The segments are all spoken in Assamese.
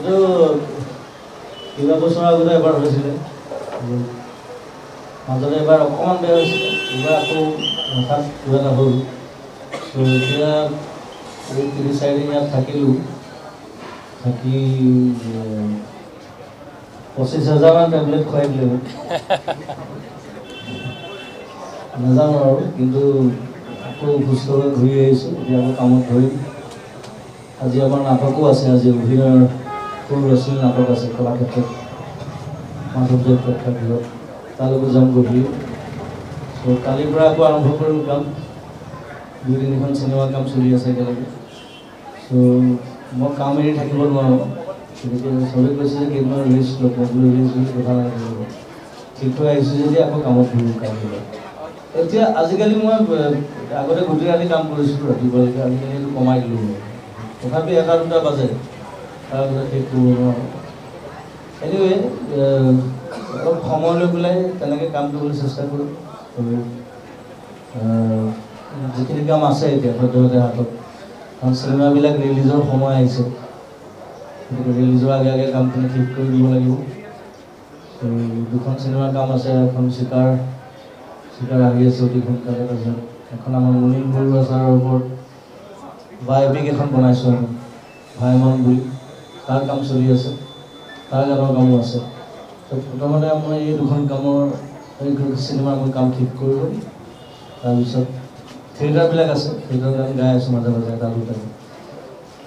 কিবা বছৰ আগতে এবাৰ হৈছিলে মাজতে এবাৰ অকণমান বেয়া হৈছিলে এইবাৰ আকৌ হঠাৎ কিবা এটা হ'ল এতিয়া ৩-৪ দিন ইয়াত থাকিলোঁ থাকি ২৫,০০০ মান টেবলেট খুৱাই দিলে নাজানো আৰু কিন্তু আকৌ সুস্থ হৈ ঘূৰি আহিছোঁ এতিয়া আকৌ কামত ধৰিম আজি আমাৰ নাটকো আছে আজি অভিনয়ৰ সৰু আছিল নাটক আছে কলাক্ষেত্ৰত মাধৱদেৱ প্ৰেক্ষাগৃহত তালৈকো যাম গধূলি চ' কালিৰ পৰা আকৌ আৰম্ভ কৰিম কাম ২-৩খন চিনেমা কাম চলি আছে একেলগে চ' মই কাম এৰি থাকিব নোৱাৰোঁ গতিকে চবেই কৈছে যে কেইদিনমান ৰেষ্ট ল'ব ৰেষ্ট বুলি কথা নাই ঠিক হৈ আহিছোঁ যদি আকৌ কামত ধৰিম কামবিলাক এতিয়া আজিকালি মই আগতে গোটেই ৰাতি কাম কৰিছিলোঁ ৰাতিপুৱালৈকে আজিকালি এইটো কমাই দিলোঁ তথাপি ১-২টা বাজে তাৰপিছত শেষ কৰিব নোৱাৰোঁ এনিৱে অলপ সময় লৈ পেলাই তেনেকৈ কাম কৰিবলৈ চেষ্টা কৰোঁ আৰু যিখিনি কাম আছে এতিয়া সদ্যহতে হাতত কাৰণ চিনেমাবিলাক ৰিলিজৰ সময় আহিছে গতিকে ৰিলিজৰ আগে আগে কামখিনি শেষ কৰি দিব লাগিব দুখন চিনেমাৰ কাম আছে এখন চিকাৰ আহি আছে অতি সোনকালে তাৰপিছত এখন আমাৰ মুনীন বৰুৱা ছাৰৰ ওপৰত বায়'পিক এখন বনাইছোঁ আমি ভাইমন বুলি তাৰ কাম চলি আছে তাৰ গানৰ কামো আছে প্ৰথমতে মই এই দুখন কামৰ এই চিনেমাৰ মই কাম ঠিক কৰি ল'ম তাৰপিছত থিয়েটাৰবিলাক আছে থিয়েটাৰ গান গাই আছোঁ মাজে মাজে এটা দুটা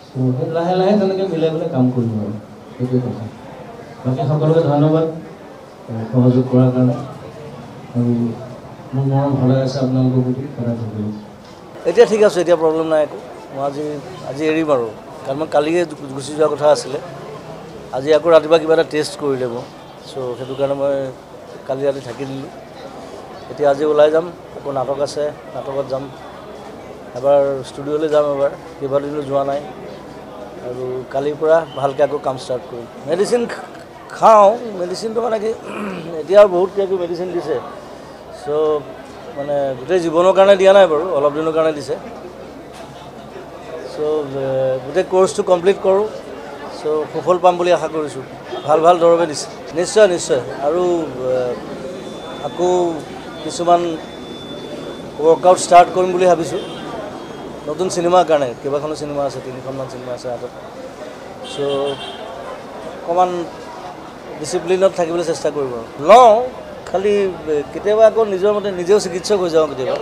চ' সেই লাহে লাহে তেনেকৈ মিলাই পেলাই কাম কৰিম আৰু সেইটোৱে কথা বাকী সকলোকে ধন্যবাদ সহযোগ কৰাৰ কাৰণে আৰু মোৰ মৰম ভালে আছে আপোনালোকৰ প্ৰতি সদায় থাকিব এতিয়া ঠিক আছে এতিয়া প্ৰব্লেম নাই একো মই আজি এৰিম আৰু কাৰণ মই কালিয়ে গুচি যোৱা কথা আছিলে আজি আকৌ ৰাতিপুৱা কিবা এটা টেষ্ট কৰিলে মই চ' সেইটো কাৰণে মই কালি ৰাতি থাকি দিলোঁ এতিয়া আজি ওলাই যাম আকৌ নাটক আছে নাটকত যাম এবাৰ ষ্টুডিঅ'লৈ যাম এবাৰ কেইবাদিনো যোৱা নাই আৰু কালিৰ পৰা ভালকৈ আকৌ কাম ষ্টাৰ্ট কৰিম মেডিচিন খাওঁ মেডিচিনটো মানে কি এতিয়া আৰু বহুত কিবা কিবি মেডিচিন দিছে চ' মানে গোটেই জীৱনৰ কাৰণে দিয়া নাই বাৰু অলপ দিনৰ কাৰণে দিছে চ' গোটেই কোৰ্চটো কমপ্লিট কৰোঁ চ' সুফল পাম বুলি আশা কৰিছোঁ ভাল দৰৱে দিছে নিশ্চয় আৰু আকৌ কিছুমান ৱৰ্কআউট ষ্টাৰ্ট কৰিম বুলি ভাবিছোঁ নতুন চিনেমাৰ কাৰণে কেইবাখনো চিনেমা আছে 3খনমান চিনেমা আছে হাতত চ' অকণমান ডিচিপ্লিনত থাকিবলৈ চেষ্টা কৰিব আৰু লওঁ খালি কেতিয়াবা আকৌ নিজৰ মতে নিজেও চিকিৎসক হৈ যাওঁ কেতিয়াবা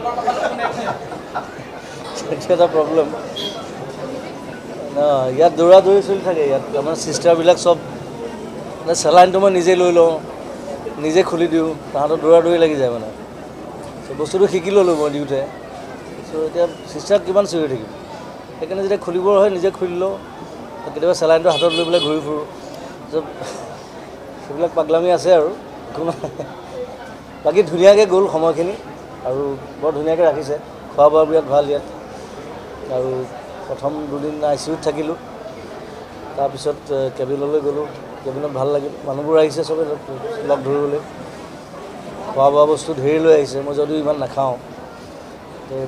সেইটো এটা প্ৰব্লেম ইয়াত দৌৰা দৌৰি চলি থাকে ইয়াত আমাৰ চিষ্টাৰবিলাক চব মানে চেলাইনটো মই নিজে লৈ লওঁ নিজে খুলি দিওঁ তাহাঁতৰ দৌৰা দৌৰি লাগি যায় মানে চ' বস্তুটো শিকি ল'লোঁ মই দিওঁতে চ' এতিয়া চিষ্টাৰক কিমান চিঞৰি থাকিম সেইকাৰণে যেতিয়া খুলিবৰ হয় নিজে খুলি লওঁ কেতিয়াবা চেলাইনটো হাতত লৈ পেলাই ঘূৰি ফুৰোঁ চ' সেইবিলাক পাগলামি আছে আৰু বাকী ধুনীয়াকৈ গ'ল সময়খিনি আৰু বৰ ধুনীয়াকৈ ৰাখিছে খোৱা বোৱা বিৰাট ভাল ইয়াত আৰু প্ৰথম 2 দিন ICUত থাকিলোঁ তাৰপিছত কেবিনলৈ গ'লোঁ কেবিনত ভাল লাগিল মানুহবোৰ আহিছে চবে লগ ধৰিবলৈ খোৱা বোৱা বস্তু ধেৰ লৈ আহিছে মই যদিও ইমান নাখাওঁ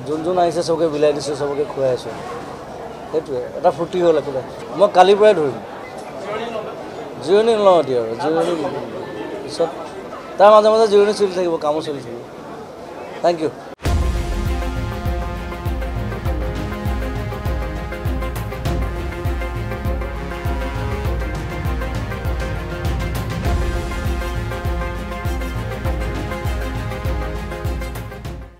যোন আহিছে চবকে বিলাই দিছোঁ চবকে খুৱাই আছোঁ সেইটোৱে এটা ফূৰ্তি হ'ল একোটা মই কালিৰ পৰাই ধৰিম জিৰণি নলওঁ এতিয়া আৰু জিৰণি পিছত তাৰ মাজে মাজে জিৰণি চলি থাকিব কামো চলি থাকিব থেংক ইউ